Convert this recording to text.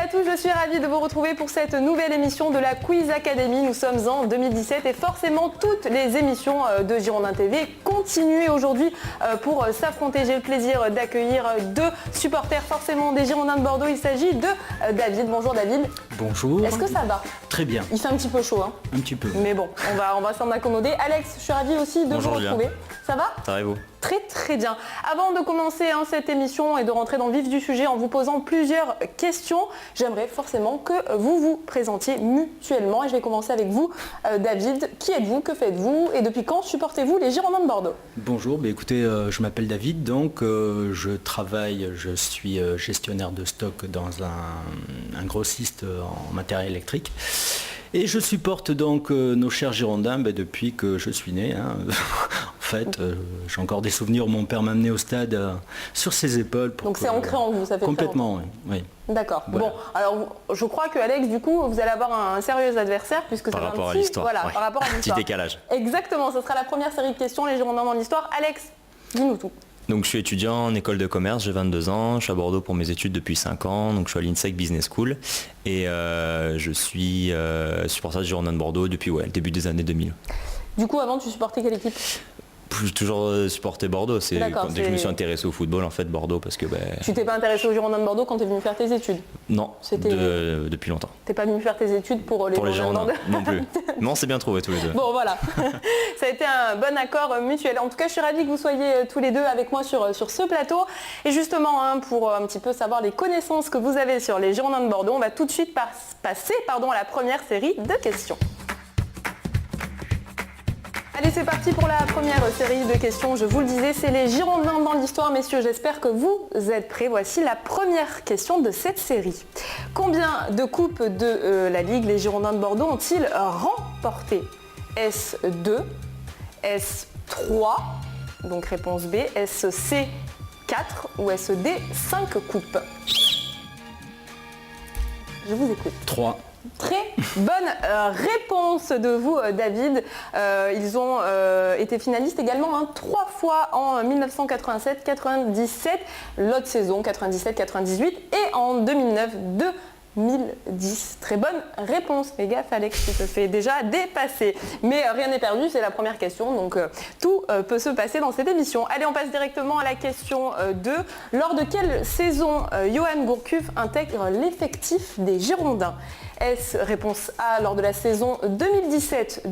à tous, je suis ravie de vous retrouver pour cette nouvelle émission de la Quiz Academy. Nous sommes en 2017 et forcément toutes les émissions de Girondins TV continuent aujourd'hui pour s'affronter. J'ai le plaisir d'accueillir deux supporters forcément des Girondins de Bordeaux. Il s'agit de David. Bonjour David. Bonjour. Est-ce que ça va? Très bien. Il fait un petit peu chaud, hein? Un petit peu. Mais bon, on va s'en accommoder. Alex, je suis ravie aussi de vous retrouver. Ça va? Ça va et vous? Très bien. Avant de commencer cette émission et de rentrer dans le vif du sujet en vous posant plusieurs questions, j'aimerais forcément que vous vous présentiez mutuellement. Et je vais commencer avec vous, David. Qui êtes-vous? Que faites-vous? Et depuis quand supportez-vous les Girondins de Bordeaux? Bonjour, écoutez, je m'appelle David, donc je suis gestionnaire de stock dans un grossiste en matériel électrique. Et je supporte donc nos chers Girondins depuis que je suis né. En fait, j'ai encore des souvenirs où mon père m'a amené au stade sur ses épaules. Donc c'est ancré en vous, ça fait complètement, oui. D'accord. Voilà. Bon, alors je crois que Alex, du coup, vous allez avoir un sérieux adversaire puisque par ça rapport va à l'histoire. Voilà, ouais. par rapport à l'histoire. Petit décalage. Exactement, ce sera la première série de questions, les Girondins dans l'histoire. Alex, dis-nous tout. Donc je suis étudiant en école de commerce, j'ai 22 ans, je suis à Bordeaux pour mes études depuis 5 ans, donc je suis à l'INSEC Business School et je suis supporter des Girondins de Bordeaux depuis le début des années 2000. Du coup, avant, tu supportais quelle équipe? J'ai toujours supporté Bordeaux, dès que je me suis intéressé au football en fait, Bordeaux, parce que... Tu t'es pas intéressé aux Girondins de Bordeaux quand tu es venu faire tes études? Non, depuis longtemps. T'es pas venu faire tes études pour les Girondins non plus. Non, c'est bien trouvé tous les deux. Bon voilà, ça a été un bon accord mutuel. En tout cas, je suis ravie que vous soyez tous les deux avec moi sur ce plateau. Et justement, pour un petit peu savoir les connaissances que vous avez sur les Girondins de Bordeaux, on va tout de suite passer à la première série de questions. Allez, c'est parti pour la première série de questions. Je vous le disais, c'est les Girondins dans l'histoire, messieurs. J'espère que vous êtes prêts. Voici la première question de cette série. Combien de coupes de la Ligue les Girondins de Bordeaux ont-ils remporté? Est-ce 2? Est-ce 3? Donc réponse B. Est-ce C 4 ou est-ce D 5 coupes? Je vous écoute. 3. Très bonne réponse de vous, David. Ils ont été finalistes également 3 fois en 1987, 97, l'autre saison 97, 98 et en 2009, 2010. Très bonne réponse. Fais gaffe, Alex, tu te fais déjà dépasser. Mais rien n'est perdu, c'est la première question, donc tout peut se passer dans cette émission. Allez, on passe directement à la question 2. Lors de quelle saison Johan Gourcuff intègre l'effectif des Girondins? Est-ce réponse A lors de la saison 2017-2018?